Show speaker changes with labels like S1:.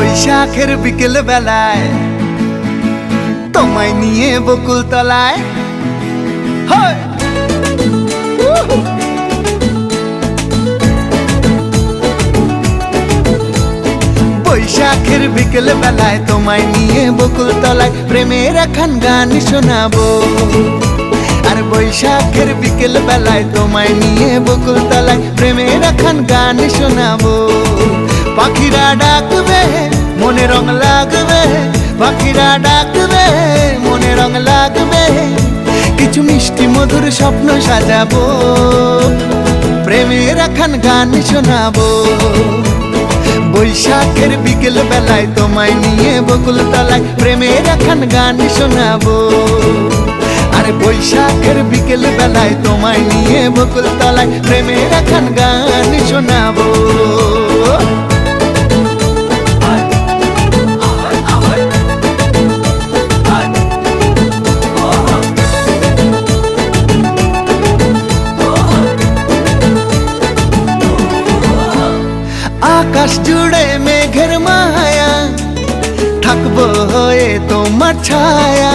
S1: বৈশাখের বিকেল বেলায় তোমায় নিয়ে বকুল তলায় বৈশাখের বিকেল বেলায় তোমায় নিয়ে বকুল তলায় প্রেমের একখান গান শোনাবো। আর বৈশাখের বিকেল বেলায় তোমায় নিয়ে বকুল তলায় প্রেমের একখান গান শোনাবো। পাখিরা ডাকবে মনে রং লাগবে, পাখিরা ডাকবে মনে রং লাগবে, কিছু মিষ্টি মধুর স্বপ্ন সাজাবো, প্রেমের একখান গান শোনাবো। বৈশাখের বিকেল বেলায় তোমায় নিয়ে বকুল তলায় প্রেমের একখান গান শোনাবো। আরে বৈশাখের বিকেল বেলায় তোমায় নিয়ে বকুল তলায় প্রেমের একখান গান শোনাবো। আকাশ জুড়ে মেঘের মায়া, থাকবো হয়ে তোমার ছায়া।